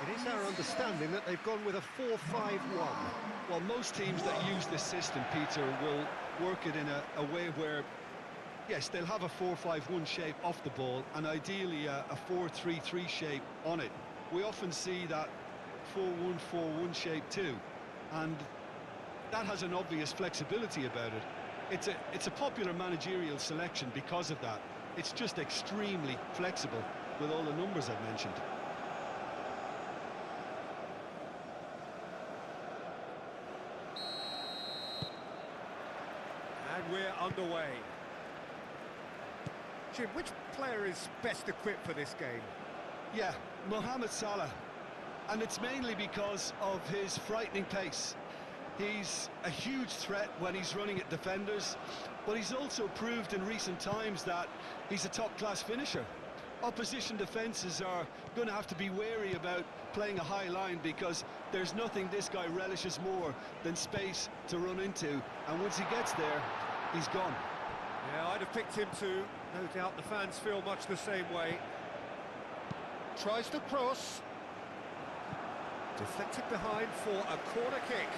It is our understanding that they've gone with a 4-5-1. Well, most teams that use this system, Peter, will work it in a way where, yes, they'll have a 4-5-1 shape off the ball and ideally a 4-3-3 shape on it. We often see that 4-1-4-1 shape too, and that has an obvious flexibility about it. It's a popular managerial selection because of that. It's just extremely flexible with all the numbers I've mentioned. And we're underway. Jim, which player is best equipped for this game? Yeah, Mohamed Salah. And it's mainly because of his frightening pace. He's a huge threat when he's running at defenders, but he's also proved in recent times that he's a top-class finisher. Opposition defences are going to have to be wary about playing a high line because there's nothing this guy relishes more than space to run into, and once he gets there, he's gone. Yeah, I'd have picked him too. No doubt the fans feel much the same way. Tries to cross. Deflected behind for a corner kick.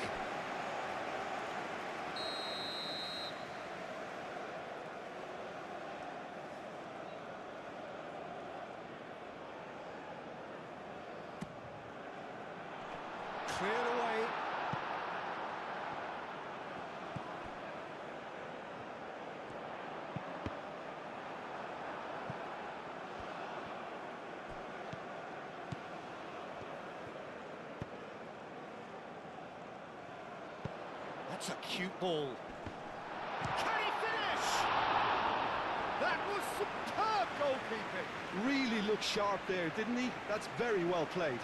Cleared away. That's a cute ball. Can he finish? That was superb goalkeeping. Really looked sharp there, didn't he? That's very well played.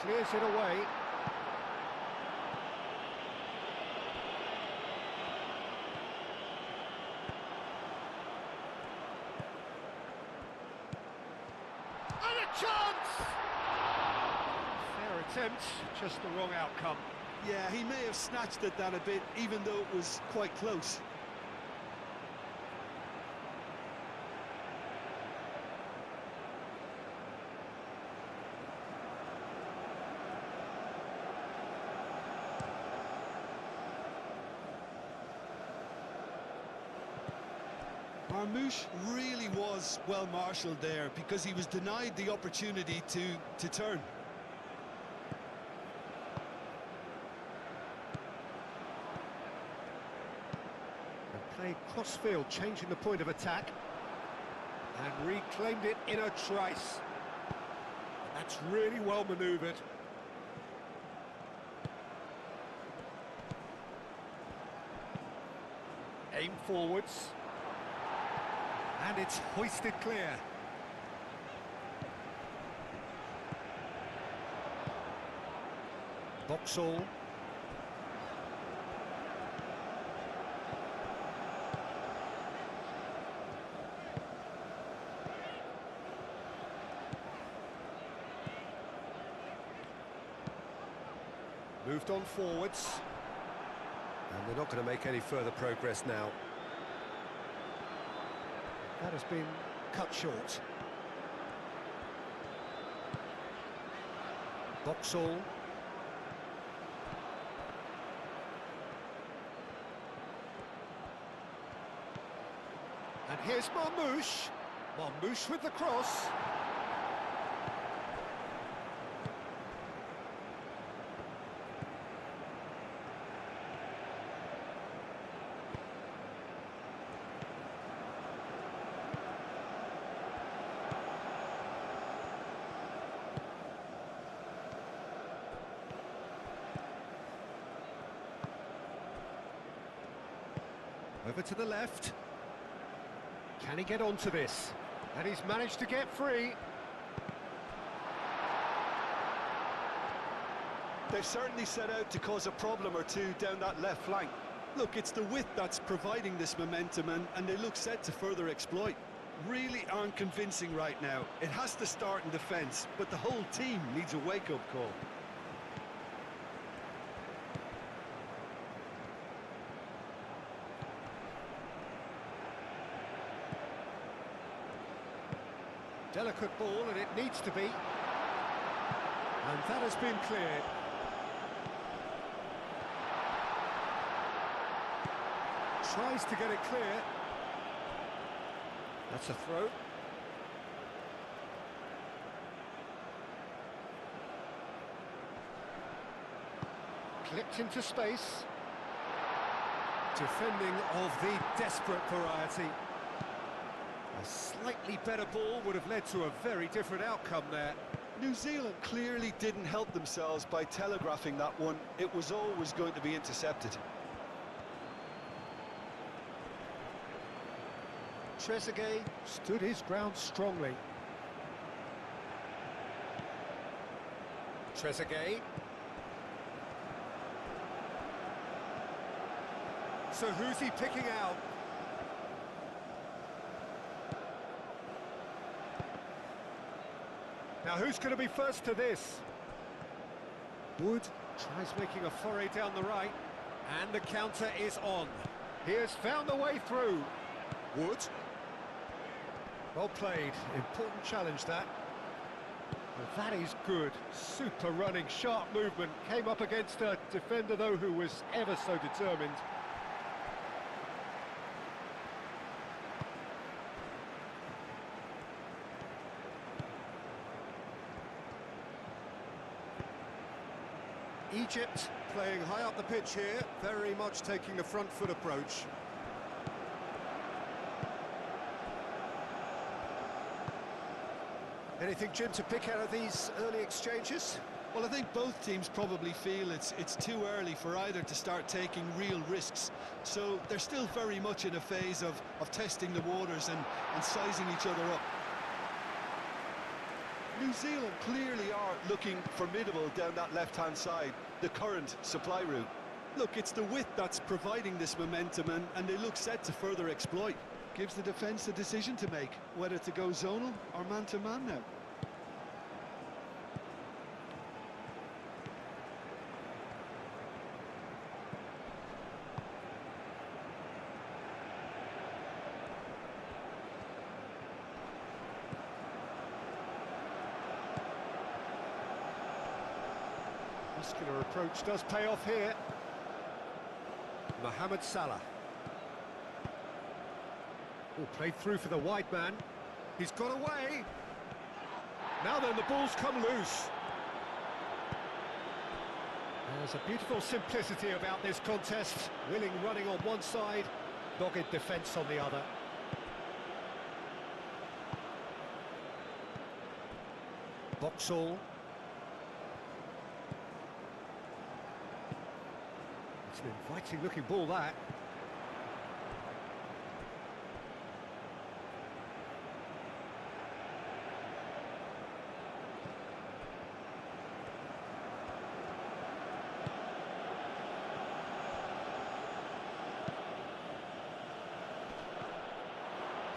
Clears it away. And a chance! Fair attempt, just the wrong outcome. Yeah, he may have snatched at that a bit, even though it was quite close. Marmoush really was well marshalled there because he was denied the opportunity to turn. And played cross-field, changing the point of attack. And reclaimed it in a trice. That's really well manoeuvred. Aim forwards. And it's hoisted clear. Boxall. Moved on forwards. And they're not going to make any further progress now. That has been cut short. Boxall. And here's Marmoush. Marmoush with the cross. Over to the left. Can he get onto this? And he's managed to get free. They've certainly set out to cause a problem or two down that left flank. Look, it's the width that's providing this momentum, and they look set to further exploit. Really aren't convincing right now. It has to start in defence, but the whole team needs a wake-up call. Delicate ball, and it needs to be. And that has been cleared. Tries to get it clear. That's a throw. Clipped into space. Defending of the desperate variety. A slightly better ball would have led to a very different outcome there. New Zealand clearly didn't help themselves by telegraphing that one. It was always going to be intercepted. Trezeguet stood his ground strongly. Trezeguet. So who's he picking out? Now who's going to be first to this? Wood tries making a foray down the right, and the counter is on. He has found a way through. Wood. Well played, important challenge that. Well, that is good, super running, sharp movement. Came up against a defender though who was ever so determined. Egypt playing high up the pitch here, very much taking a front foot approach. Anything, Jim, to pick out of these early exchanges? Well, I think both teams probably feel it's too early for either to start taking real risks. So they're still very much in a phase of testing the waters and sizing each other up. New Zealand clearly are looking formidable down that left-hand side, the current supply route. Look, it's the width that's providing this momentum, and they look set to further exploit. Gives the defence a decision to make, whether to go zonal or man-to-man now. Muscular approach does pay off here. Mohamed Salah. Oh, played through for the wide man. He's got away. Now then, the ball's come loose. There's a beautiful simplicity about this contest. Willing running on one side, dogged defence on the other. Boxall. It's an inviting looking ball, that.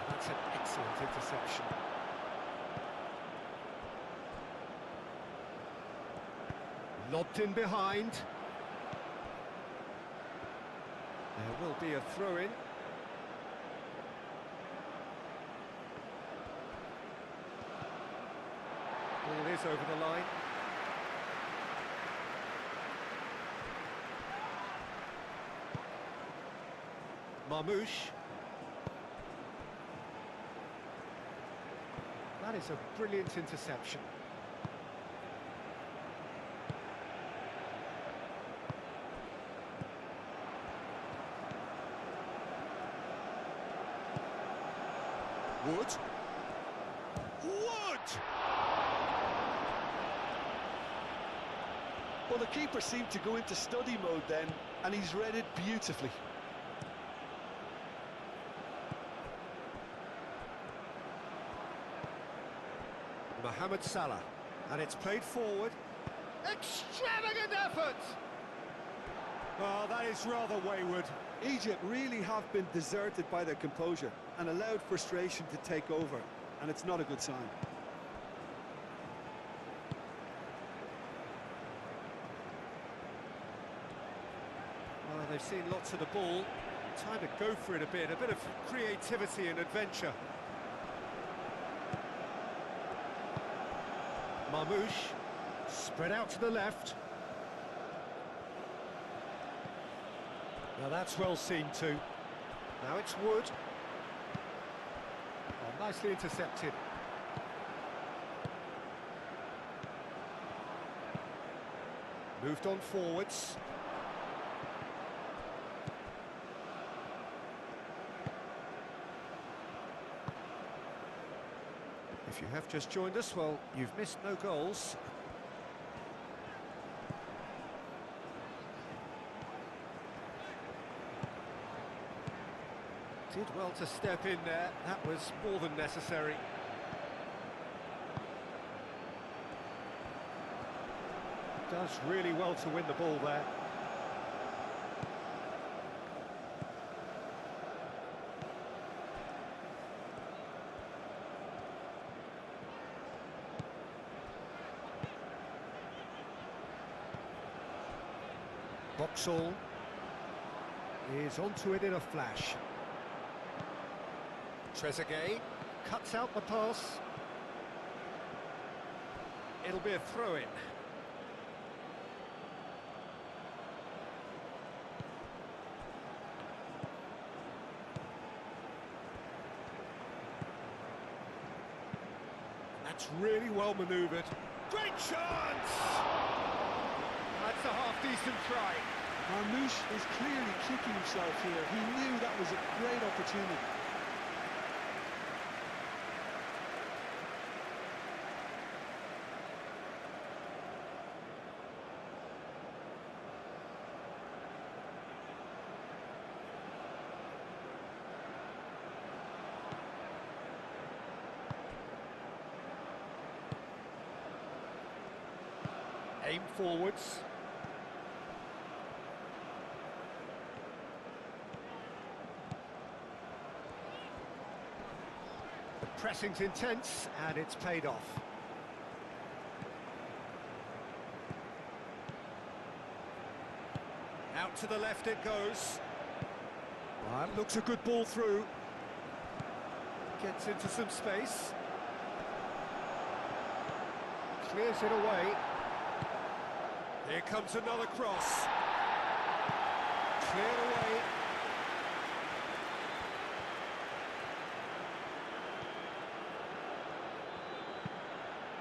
That's an excellent interception. Lobbed in behind. There will be a throw-in. Ball is over the line. Marmoush. That is a brilliant interception. Wood. Wood! Well, the keeper seemed to go into study mode then, and he's read it beautifully. Mohamed Salah, and it's played forward. Extravagant effort! Oh, that is rather wayward. Egypt really have been deserted by their composure and allowed frustration to take over, and it's not a good sign. Well, they've seen lots of the ball. Time to go for it a bit of creativity and adventure. Marmouche, spread out to the left. Now that's well seen too. Now it's Wood. Oh, nicely intercepted. Moved on forwards. If you have just joined us, well, you've missed no goals. Did well to step in there. That was more than necessary. Does really well to win the ball there. Boxall is onto it in a flash. Trezeguet cuts out the pass. It'll be a throw-in. That's really well manoeuvred. Great chance! That's a half-decent try. Marmouche is clearly kicking himself here. He knew that was a great opportunity. Aim forwards. The pressing's intense, and it's paid off. Out to the left it goes. Well, that looks a good ball through. Gets into some space. Clears it away. Here comes another cross. Cleared away.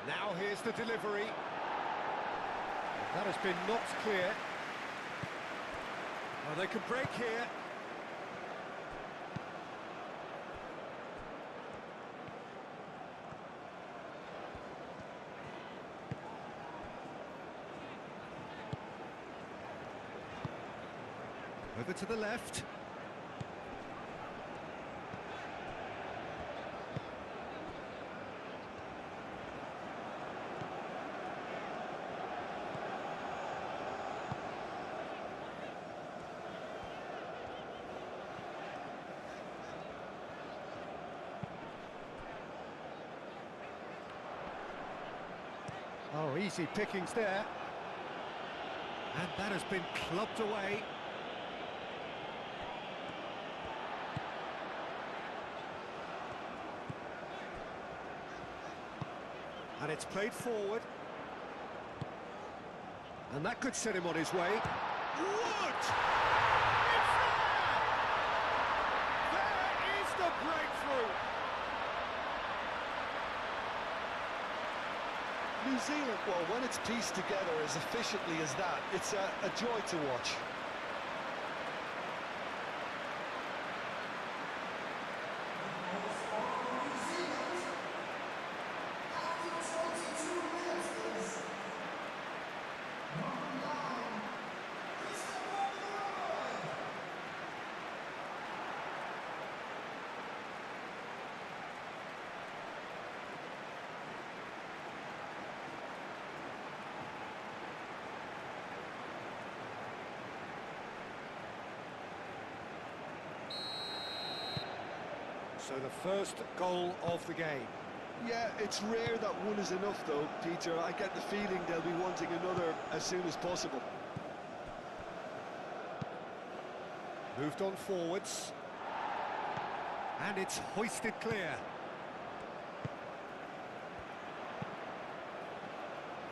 Now here's the delivery. That has been knocked clear. Well, they could break here. Over to the left. Oh, easy pickings there. And that has been clubbed away. And it's played forward. And that could set him on his way. Wood! It's there! There is the breakthrough! New Zealand, well, when it's pieced together as efficiently as that, it's a joy to watch. So the first goal of the game. Yeah, it's rare that one is enough though, Peter. I get the feeling they'll be wanting another as soon as possible. Moved on forwards. And it's hoisted clear.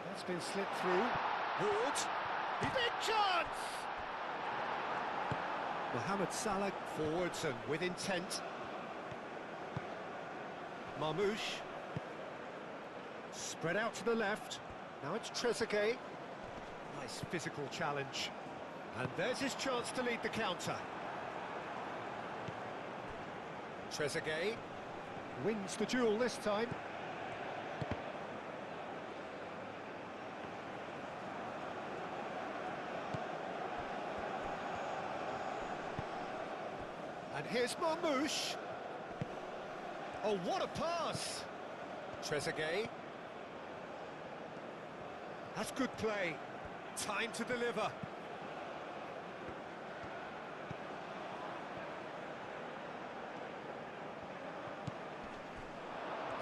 That's been slipped through. Wood. Big chance! Mohamed Salah forwards and with intent. Marmoush. Spread out to the left. Now it's Trezeguet. Nice physical challenge. And there's his chance to lead the counter. Trezeguet wins the duel this time. And here's Marmoush. Oh, what a pass! Trezeguet. That's good play. Time to deliver.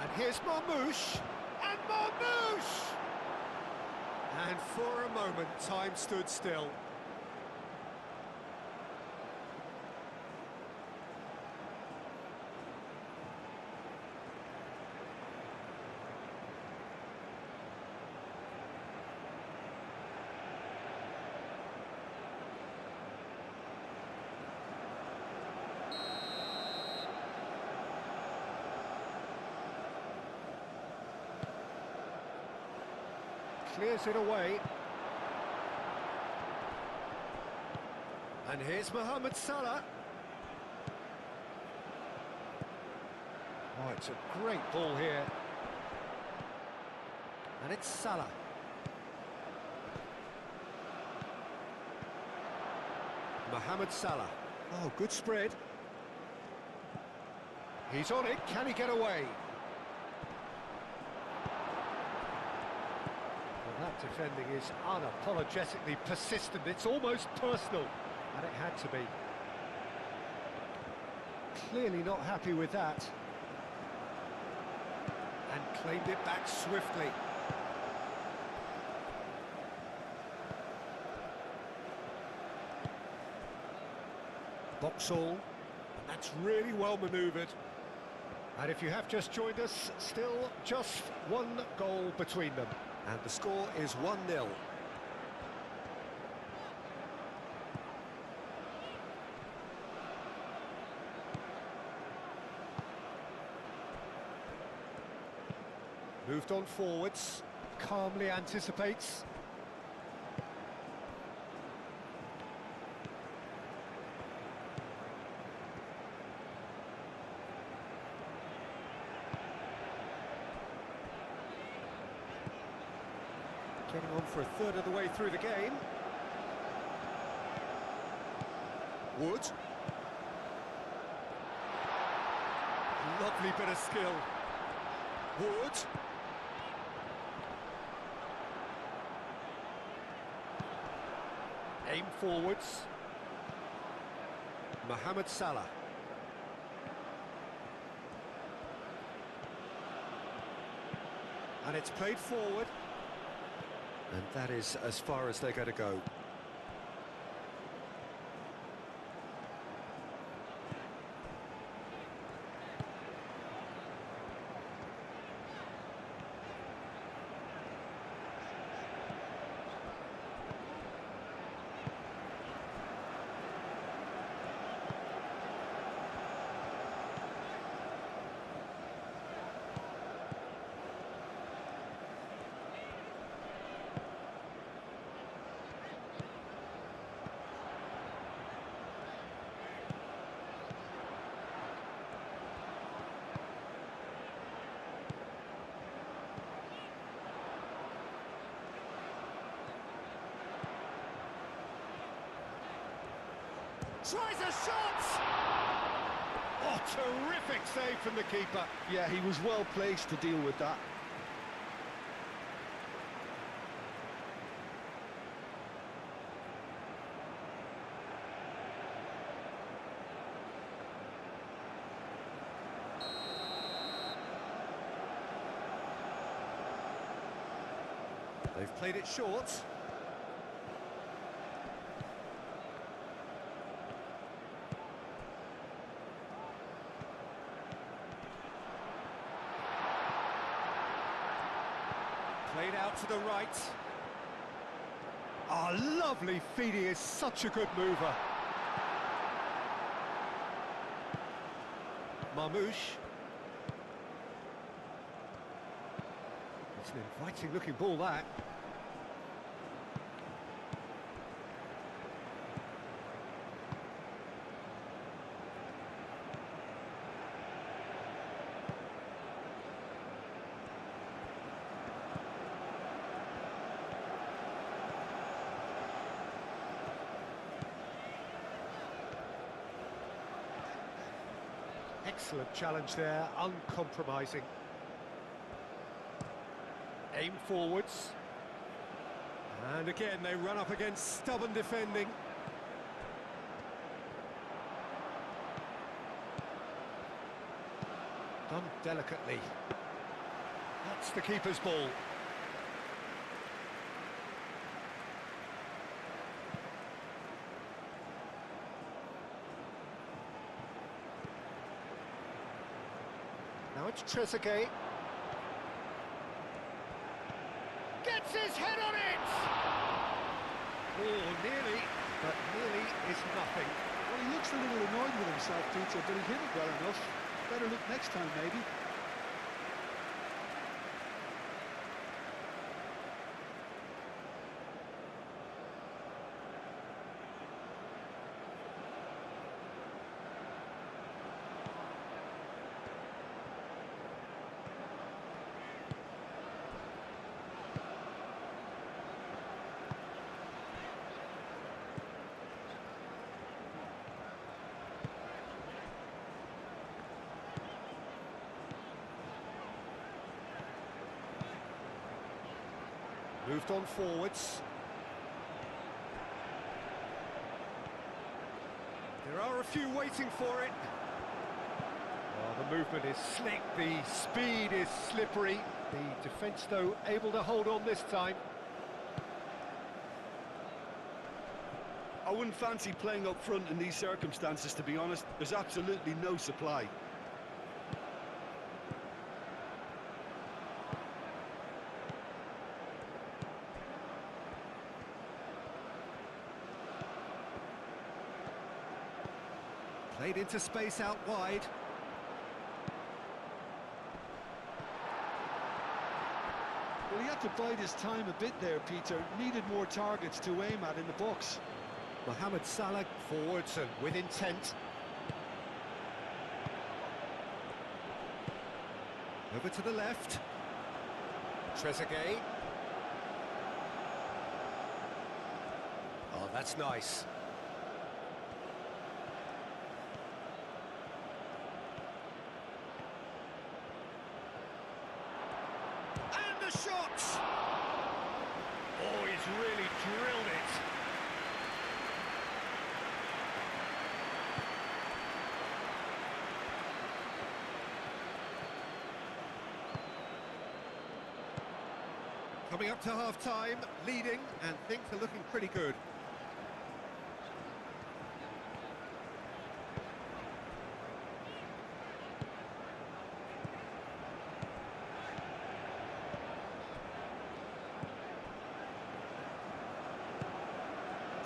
And here's Marmoush. And Marmoush! And for a moment, time stood still. Clears it away. And here's Mohamed Salah. Oh, it's a great ball here. And it's Salah. Mohamed Salah. Oh, good spread. He's on it. Can he get away? That defending is unapologetically persistent. It's almost personal, and it had to be. Clearly not happy with that. And claimed it back swiftly. Boxall, and that's really well manoeuvred. And if you have just joined us, still just one goal between them. And the score is 1-0. Moved on forwards, calmly anticipates. Getting on for a third of the way through the game. Wood. Lovely bit of skill. Wood. Aim forwards. Mohamed Salah. And it's played forward. And that is as far as they're going to go. Tries a shot! Oh, terrific save from the keeper. Yeah, he was well placed to deal with that. They've played it short. Played out to the right. Ah, lovely feed. He is such a good mover. Marmouche. It's an inviting looking ball, that. Excellent challenge there, uncompromising. Aim forwards. And again, they run up against stubborn defending. Done delicately. That's the keeper's ball. Now it's Trezeguet. Gets his head on it! Oh, nearly, but nearly is nothing. Well, he looks a little annoyed with himself, Peter, but he hit it well enough. Better look next time, maybe. Moved on forwards. There are a few waiting for it. Oh, the movement is slick, the speed is slippery. The defence, though, able to hold on this time. I wouldn't fancy playing up front in these circumstances, to be honest. There's absolutely no supply. Played into space out wide. Well, he had to bide his time a bit there, Peter. Needed more targets to aim at in the box. Mohamed Salah forwards and with intent. Over to the left. Trezeguet. Oh, that's nice. And the shot! Oh, he's really drilled it. Coming up to half-time, leading, and things are looking pretty good.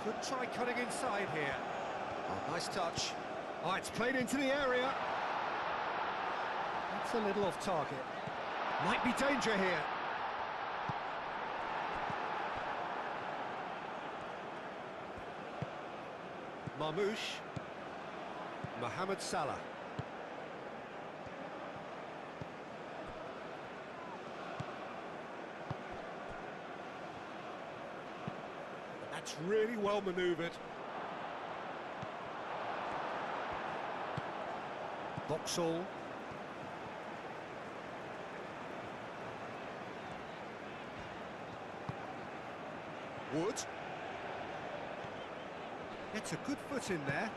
Could try cutting inside here. Oh, nice touch. Oh, it's played into the area. That's a little off target. Might be danger here. Marmouche. Mohamed Salah. That's really well manoeuvred. Vauxhall. Wood. Gets a good foot in there.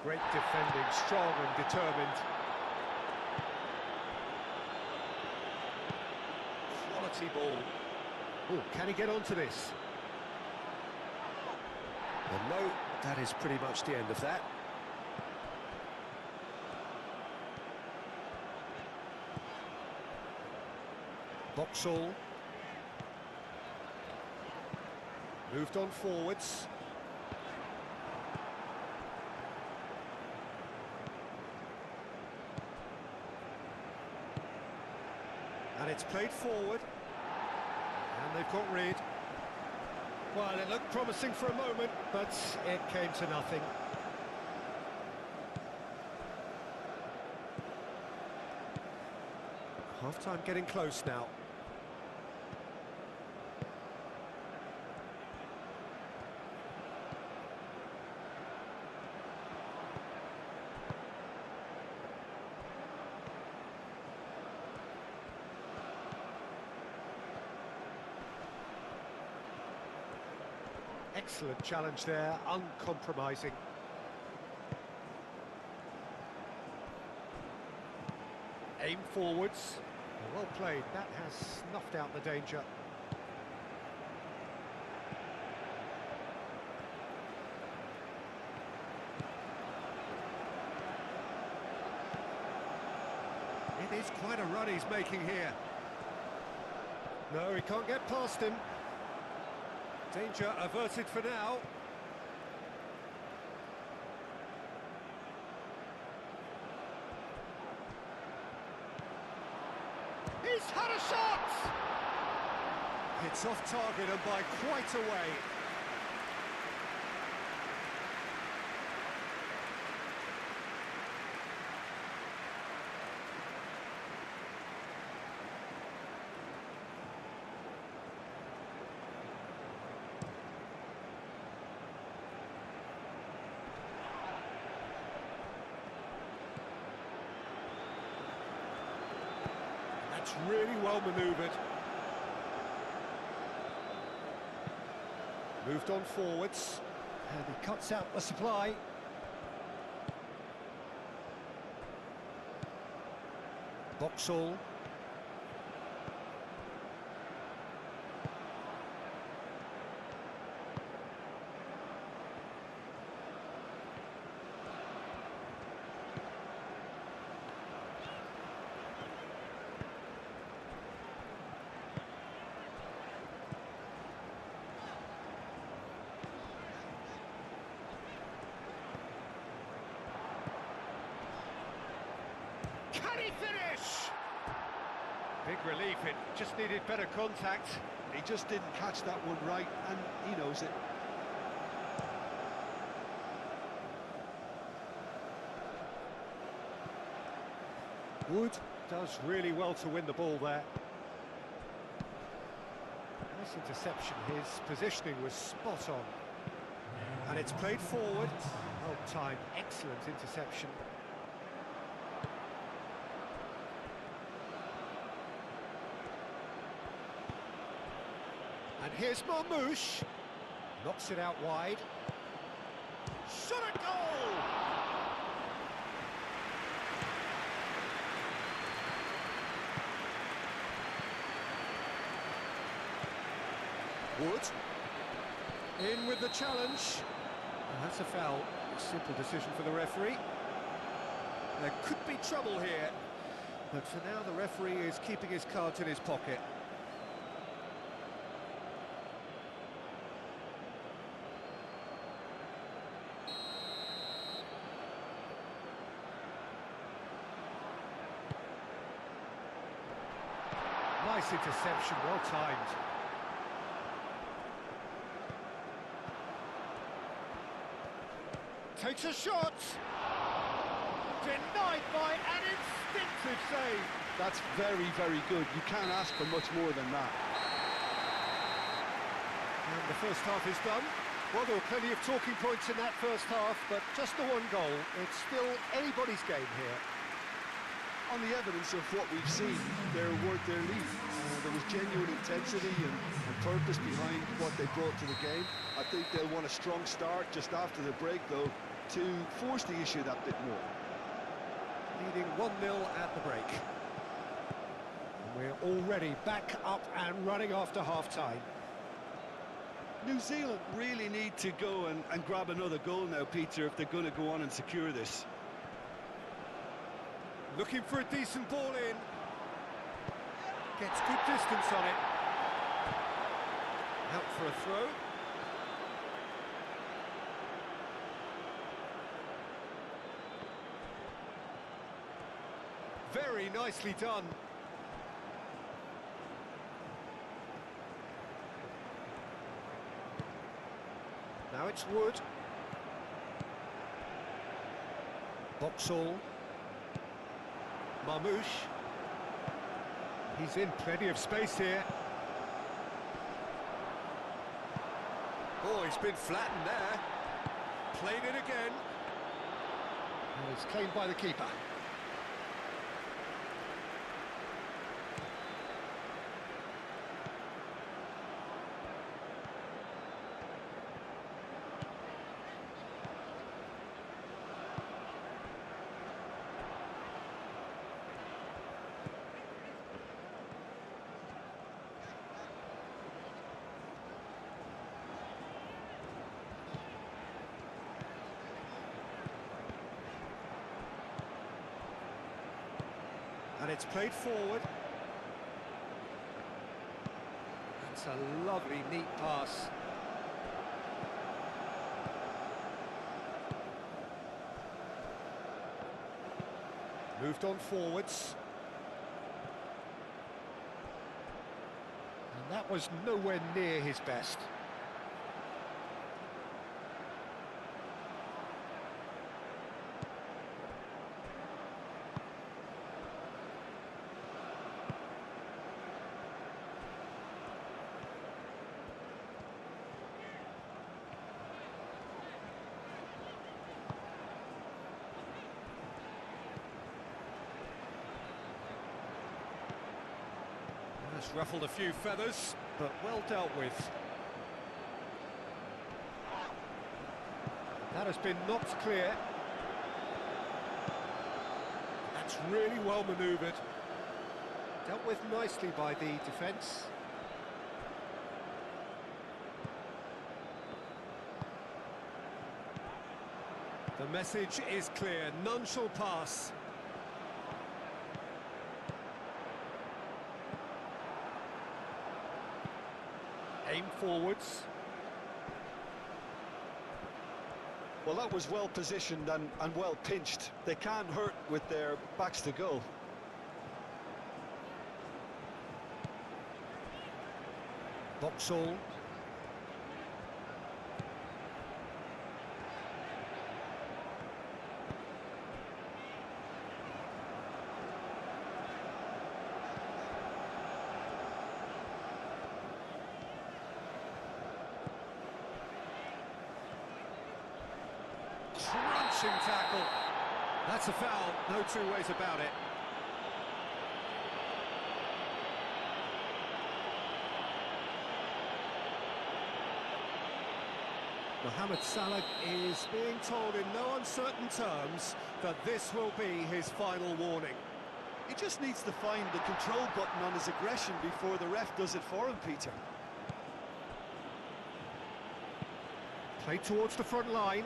Great defending, strong and determined. Quality ball. Oh, can he get onto this? Well, no, that is pretty much the end of that. Boxall. Moved on forwards. And it's played forward. And they've got rid. Well, it looked promising for a moment, but it came to nothing. Half-time getting close now. Excellent challenge there, uncompromising. Aim forwards. Well played, that has snuffed out the danger. It is quite a run he's making here. No, he can't get past him. Danger averted for now. He's had a shot! It's off target and by quite a way. That's really well manoeuvred. Moved on forwards, and he cuts out the supply. Boxall. Can he finish? Big relief, it just needed better contact. He just didn't catch that one right, and he knows it. Wood does really well to win the ball there. Nice interception, his positioning was spot on. And it's played forward. Well timed, excellent interception. And here's Marmouche. Knocks it out wide. Shot a goal! Wood. In with the challenge. And that's a foul. A simple decision for the referee. There could be trouble here. But for now, the referee is keeping his cards in his pocket. Nice interception, well timed. Takes a shot! Denied by an instinctive save. That's very, very good. You can't ask for much more than that. And the first half is done. Well, there were plenty of talking points in that first half, but just the one goal. It's still anybody's game here. On the evidence of what we've seen, they're worth their lead. There was genuine intensity and purpose behind what they brought to the game. I think they'll want a strong start just after the break, though. to force the issue that bit more. Leading 1-0 at the break. And we're already back up and running after half-time. New Zealand really need to go and grab another goal now, Peter, if they're going to go on and secure this. Looking for a decent ball in. Gets good distance on it. Out for a throw. Very nicely done. Now it's Wood. Boxall. Marmouche. He's in plenty of space here. Oh, he's been flattened there. Played it again. And it's claimed by the keeper. And it's played forward. That's a lovely, neat pass. Moved on forwards. And that was nowhere near his best. That's ruffled a few feathers, but well dealt with. That has been knocked clear. That's really well manoeuvred. Dealt with nicely by the defence. The message is clear, none shall pass. Aim forwards. Well, that was well positioned and well pinched. They can't hurt with their backs to goal. Boxall. Crunching tackle. That's a foul, no two ways about it. Mohamed Salah is being told in no uncertain terms that this will be his final warning. He just needs to find the control button on his aggression before the ref does it for him, Peter. Played towards the front line.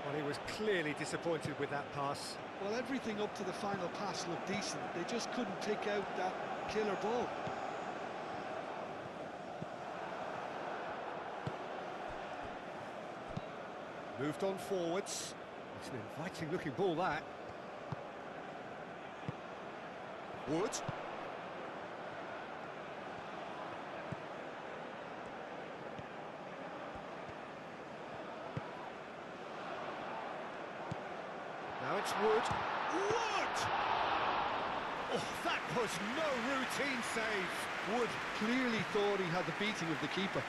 Well, he was clearly disappointed with that pass. Well, everything up to the final pass looked decent. They just couldn't pick out that killer ball. Moved on forwards. It's an inviting looking ball, that. Wood. Now it's Wood. Wood! Oh, that was no routine save. Wood clearly thought he had the beating of the keeper.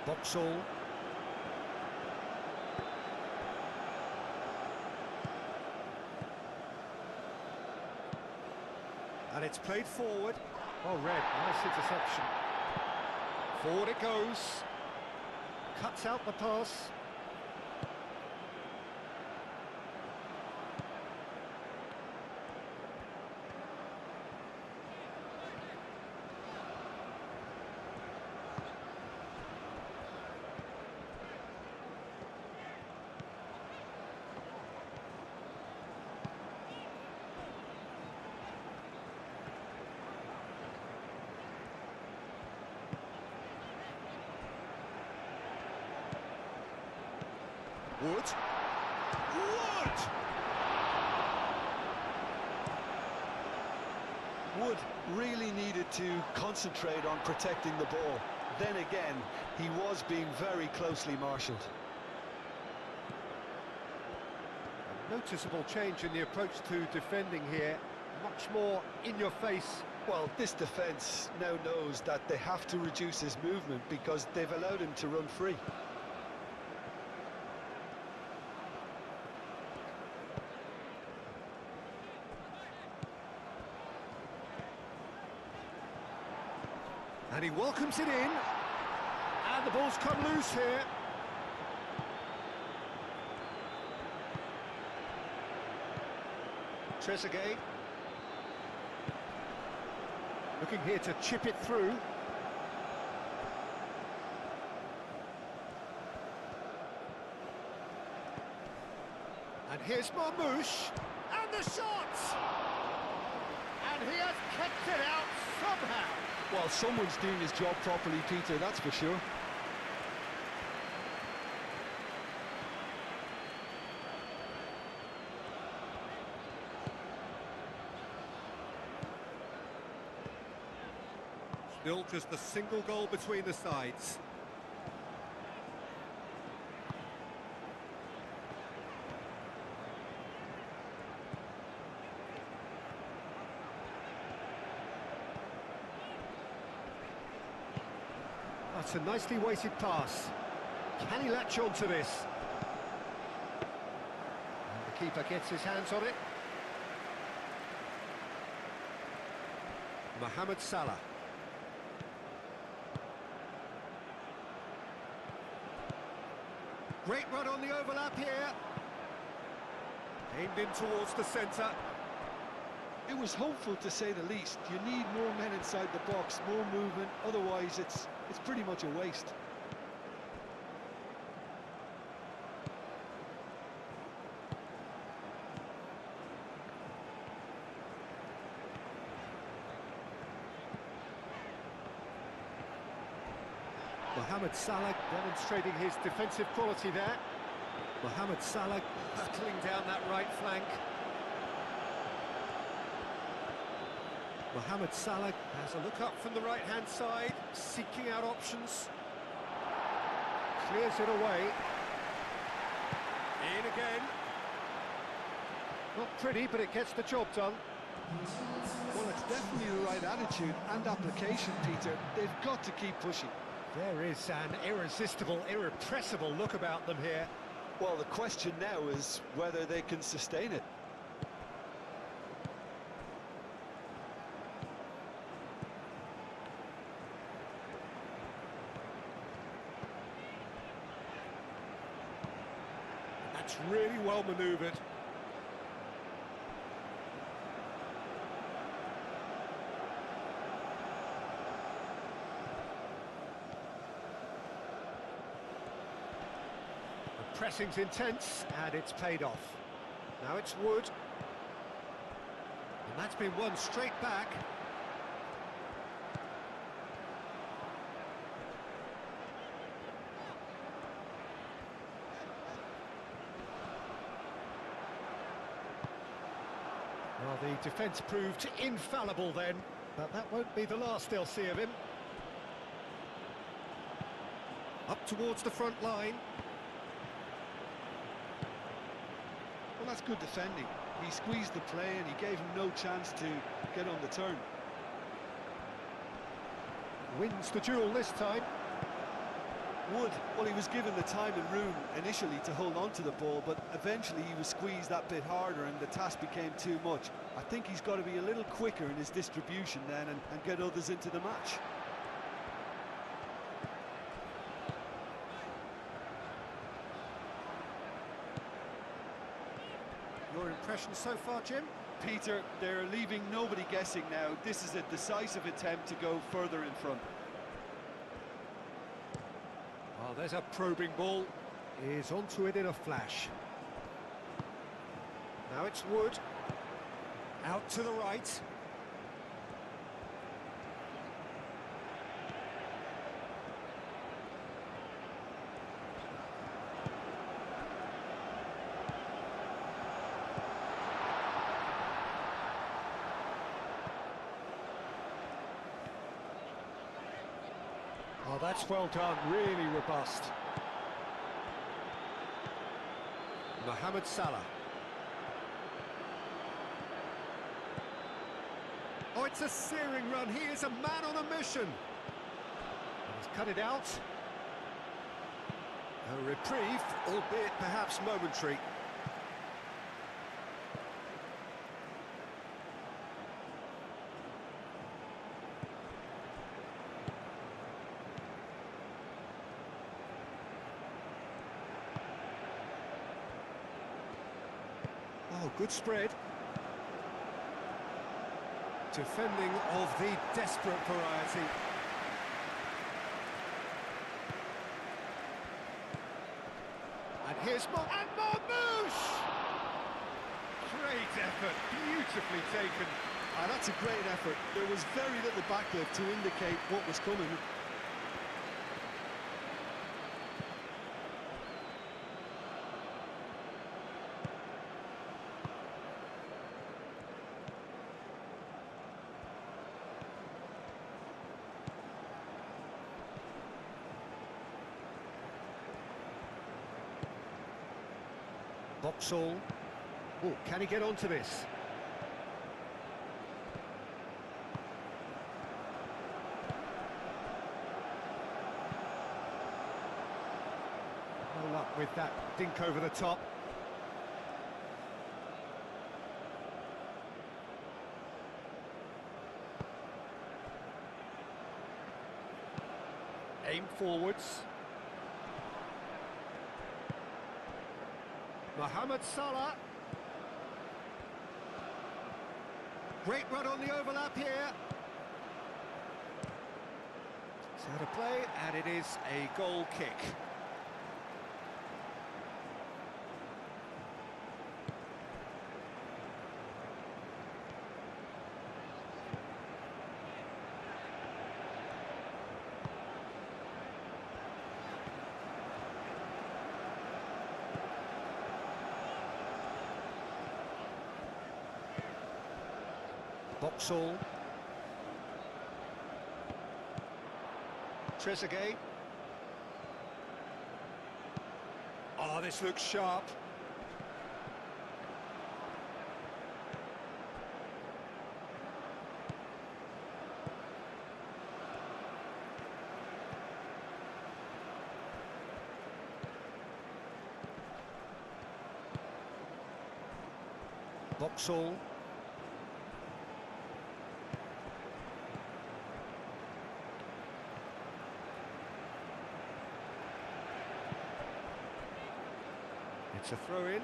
Boxall. And it's played forward. Oh, Red, nice interception. Forward it goes. Cuts out the pass. Wood. Wood really needed to concentrate on protecting the ball. Then again, he was being very closely marshalled. A noticeable change in the approach to defending here. Much more in your face. Well, this defence now knows that they have to reduce his movement because they've allowed him to run free. And he welcomes it in. And the ball's come loose here. Trezeguet. Looking here to chip it through. And here's Marmouche. And the shot! And he has kept it out somehow. Well, someone's doing his job properly, Peter, that's for sure. Still just a single goal between the sides. That's a nicely weighted pass. Can he latch on to this? And the keeper gets his hands on it. Mohamed Salah. Great run on the overlap here. Aimed in towards the centre. It was hopeful, to say the least. You need more men inside the box, more movement, otherwise it's pretty much a waste. Mohamed Salah demonstrating his defensive quality there. Mohamed Salah hurtling down that right flank. Mohamed Salah has a look up from the right-hand side, seeking out options. Clears it away. In again. Not pretty, but it gets the job done. Well, it's definitely the right attitude and application, Peter. They've got to keep pushing. There is an irresistible, irrepressible look about them here. Well, the question now is whether they can sustain it. That's really well manoeuvred. The pressing's intense, and it's paid off. Now it's Wood. And that's been won straight back. Well, the defence proved infallible then, but that won't be the last they'll see of him. Up towards the front line. Well, that's good defending. He squeezed the play and he gave him no chance to get on the turn. Wins the duel this time. Wood, well, he was given the time and room initially to hold on to the ball, but eventually he was squeezed that bit harder and the task became too much. I think he's got to be a little quicker in his distribution then and get others into the match. Your impression so far, Jim? Peter, they're leaving nobody guessing now. This is a decisive attempt to go further in front. Oh, there's a probing ball. Is onto it in a flash. Now it's Wood. Out to the right. Oh, that's well done, really robust. Mohamed Salah. Oh, it's a searing run. He is a man on a mission. And he's cut it out. A reprieve, albeit perhaps momentary. Oh, good spread. Defending of the desperate variety. And here's Marmouche! Great effort, beautifully taken. That's a great effort. There was very little backlift to indicate what was coming. Boxall. Oh, can he get onto this? No luck with that dink over the top. Aim forwards. Mohamed Salah. Great run on the overlap here. It's out of play, and it is a goal kick. Boxall. Trezeguet. Oh, this looks sharp. Boxall. It's a throw-in.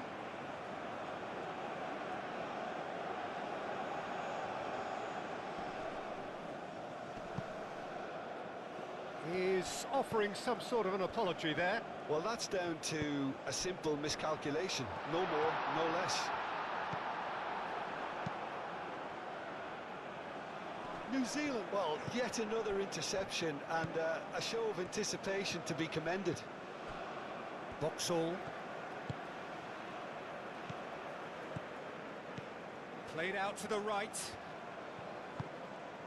He's offering some sort of an apology there. Well, that's down to a simple miscalculation. No more, no less. New Zealand, well, yet another interception and a show of anticipation to be commended. Boxall. Played out to the right.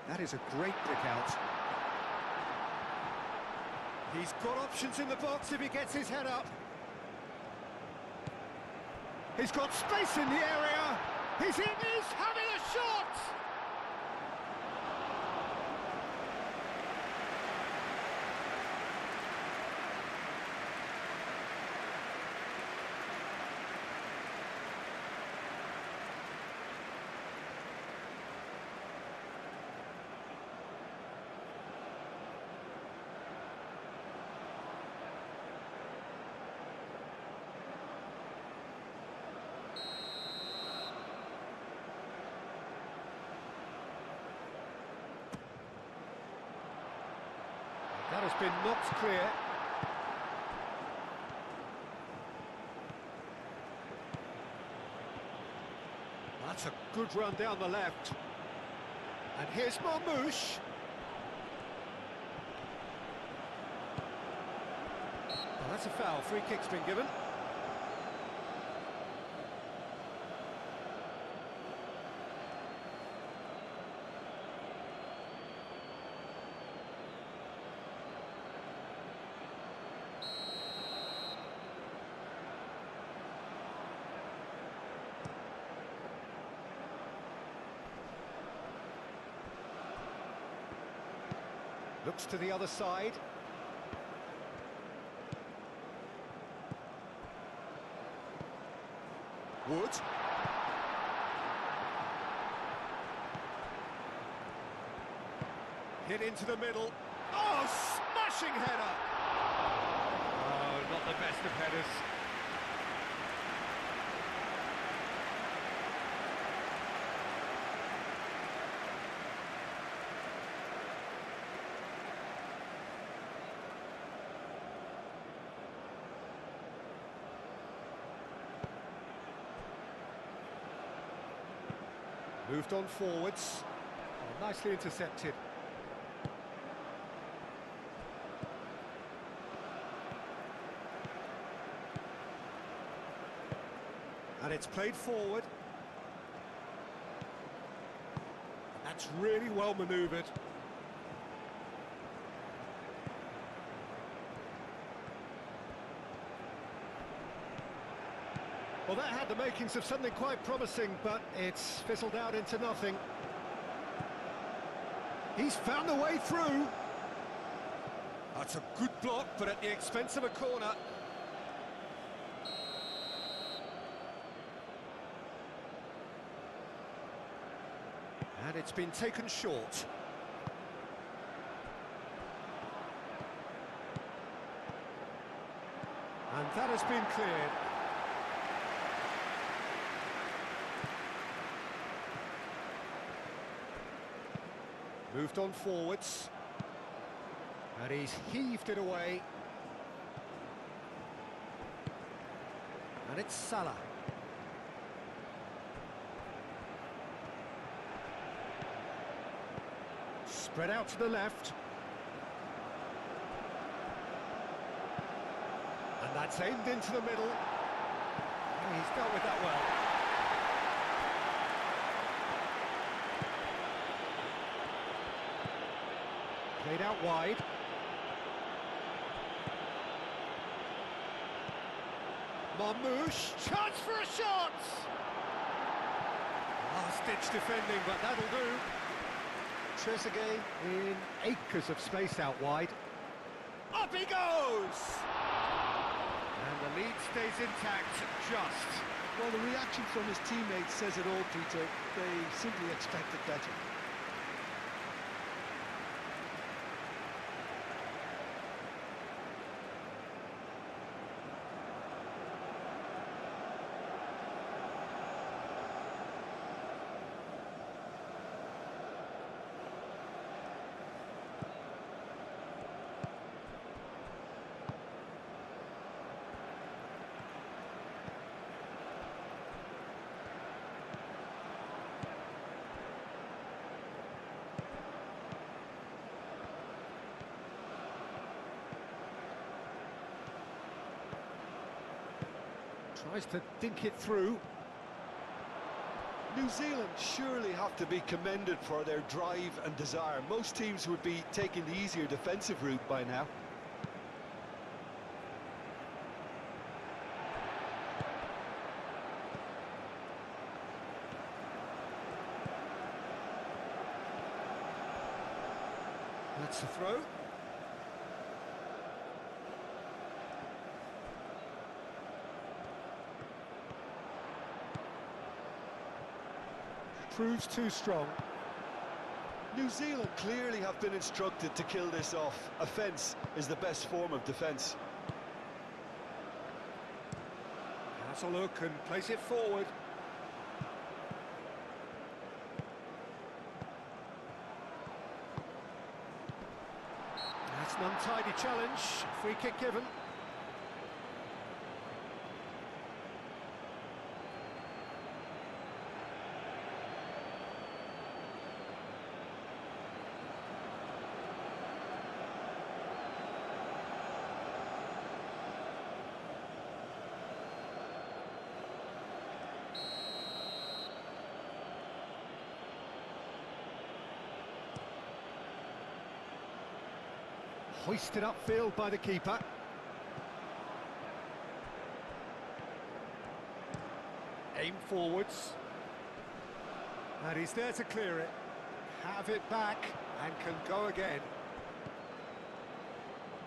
That is a great pick out. He's got options in the box if he gets his head up. He's got space in the area. He's having a shot. That has been knocked clear. That's a good run down the left. And here's Marmoush. Well, that's a foul. Free kick's been given. Looks to the other side. Wood. Hit into the middle. Oh, smashing header! Oh, not the best of headers. Moved on forwards. Oh, nicely intercepted. And it's played forward. And that's really well manoeuvred. Well, that had the makings of something quite promising, but it's fizzled out into nothing. He's found a way through. That's a good block, but at the expense of a corner. And it's been taken short. And that has been cleared. Moved on forwards. And he's heaved it away. And it's Salah. Spread out to the left. And that's aimed into the middle. And he's dealt with that well. Played out wide. Marmoush, chance for a shot! Last-ditch defending, but that'll do. Trezeguet in acres of space out wide. Up he goes! And the lead stays intact, just. Well, the reaction from his teammates says it all, Peter. They simply expected better. Tries to dink it through. New Zealand surely have to be commended for their drive and desire. Most teams would be taking the easier defensive route by now. That's a throw. Proves too strong. New Zealand clearly have been instructed to kill this off. Offence is the best form of defence. Has a look and plays it forward. That's an untidy tidy challenge, free kick given. Hoisted upfield by the keeper. Aim forwards. And he's there to clear it. Have it back and can go again.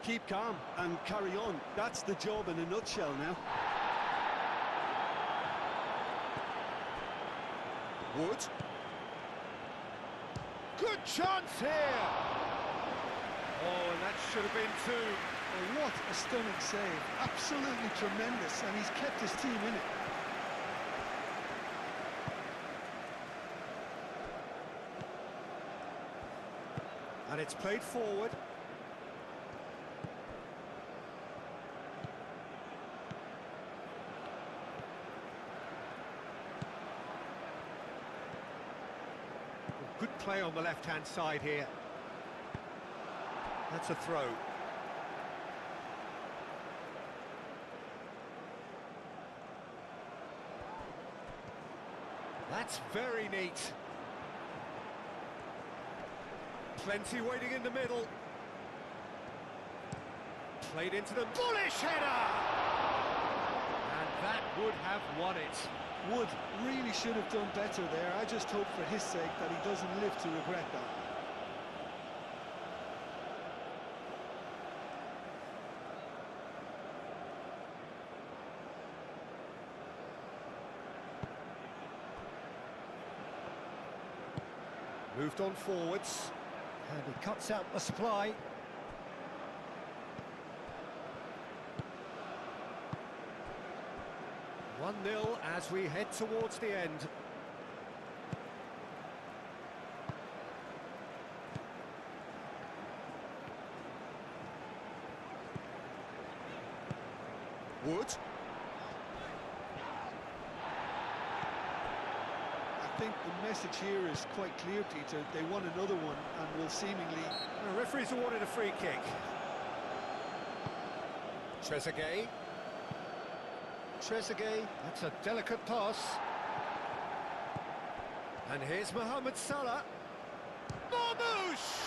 Keep calm and carry on. That's the job in a nutshell now. Wood. Good chance here! Oh, and that should have been two. Oh, what a stunning save. Absolutely tremendous, and he's kept his team in it. And it's played forward. Good play on the left-hand side here. That's a throw. That's very neat. Plenty waiting in the middle. Played into the bullish header! And that would have won it. Wood really should have done better there. I just hope for his sake that he doesn't live to regret that. Moved on forwards. And he cuts out the supply. One 0 as we head towards the end. Wood. I think the message here is quite clear, Peter. They want another one and will seemingly... The referee's awarded a free kick. Trezeguet. Trezeguet, that's a delicate pass. And here's Mohamed Salah. Marmoush!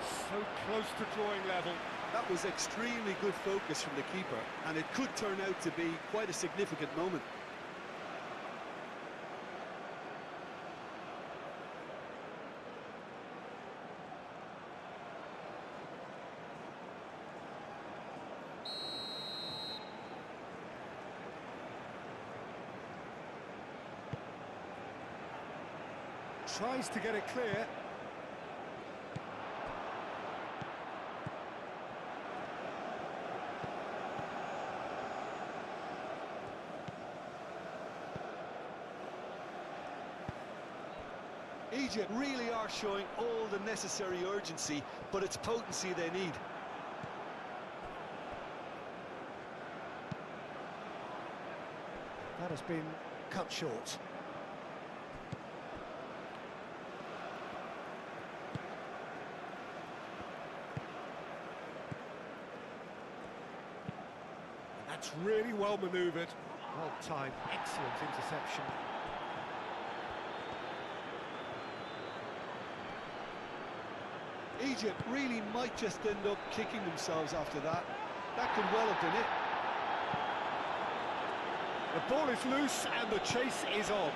So close to drawing level. That was extremely good focus from the keeper, and it could turn out to be quite a significant moment. Tries to get it clear. Egypt really are showing all the necessary urgency, but it's potency they need. That has been cut short. That's really well manoeuvred. Well timed, excellent interception. Egypt really might just end up kicking themselves after that. That could well have been it. The ball is loose and the chase is on.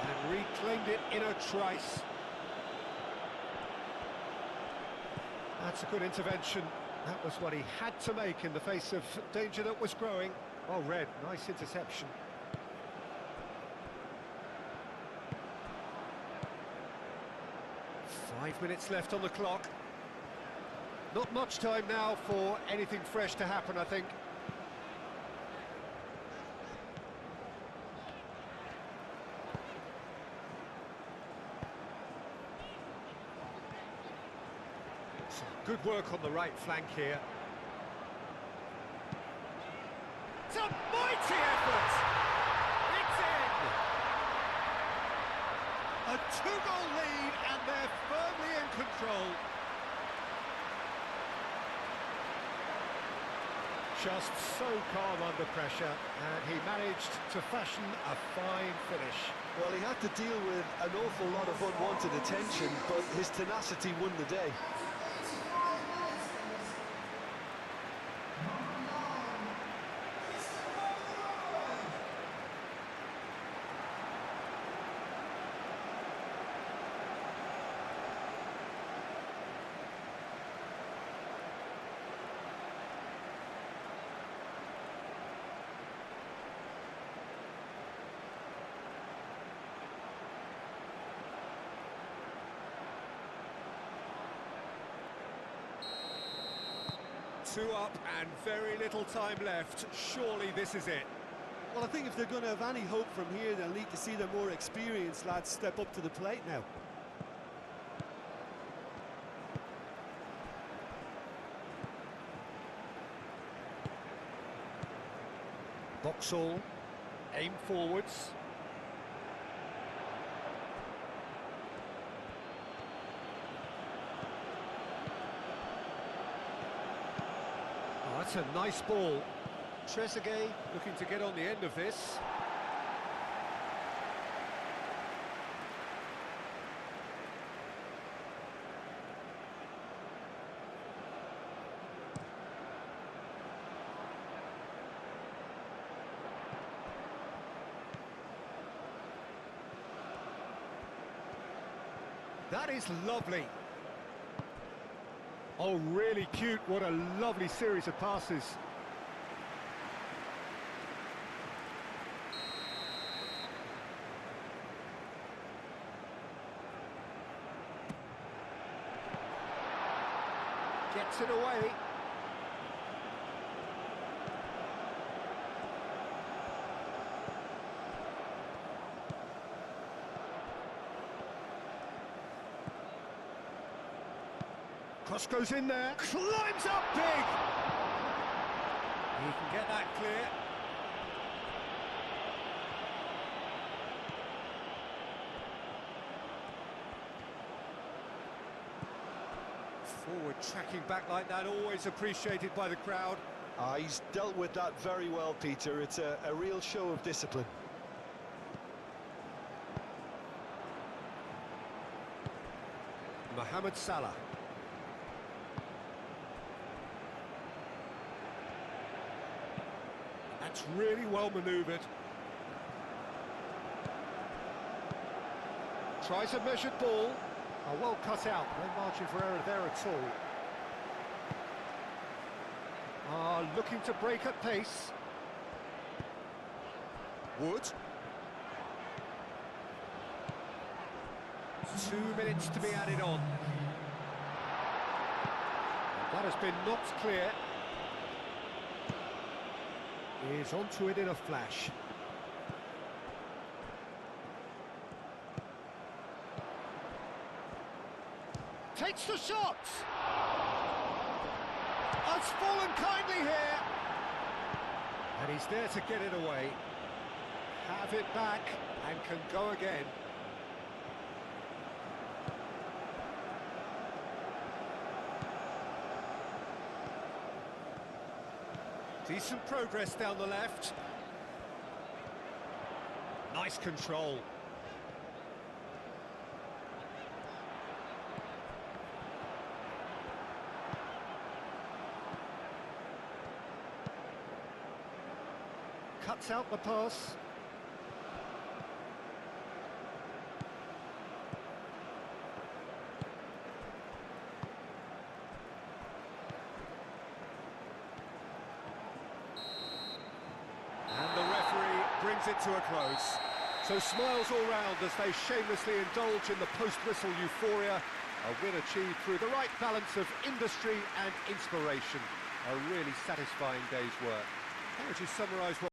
And reclaimed it in a trice. That's a good intervention. That was what he had to make in the face of danger that was growing. Well read, nice interception. Five minutes left on the clock. Not much time now for anything fresh to happen, I think. Some Good work on the right flank here. It's a mighty effort! It's in! A 2-goal lead, and they're firmly in control. Just so calm under pressure, and he managed to fashion a fine finish. Well, he had to deal with an awful lot of unwanted attention, but his tenacity won the day. Two up and very little time left. Surely this is it. Well, I think if they're going to have any hope from here, they'll need to see their more experienced lads step up to the plate now. Boxall, aim forwards. Oh, that's a nice ball. Trezeguet looking to get on the end of this. That is lovely. Oh, really cute. What a lovely series of passes. Gets it away. Cross goes in there, climbs up big! He can get that clear. Forward tracking back like that, always appreciated by the crowd. He's dealt with that very well, Peter. It's a real show of discipline. Mohamed Salah. That's really well manoeuvred. Tries a measured ball. Oh, well cut out. No margin for error there at all. Looking to break at pace. Wood. 2 minutes to be added on. That has been knocked clear. Is onto it in a flash. Takes the shot! Has fallen kindly here. And he's there to get it away. Have it back and can go again. Decent progress down the left. Nice control. Cuts out the pass. Brings it to a close. So smiles all round as they shamelessly indulge in the post-whistle euphoria. A win achieved through the right balance of industry and inspiration. A really satisfying day's work. How would you summarise what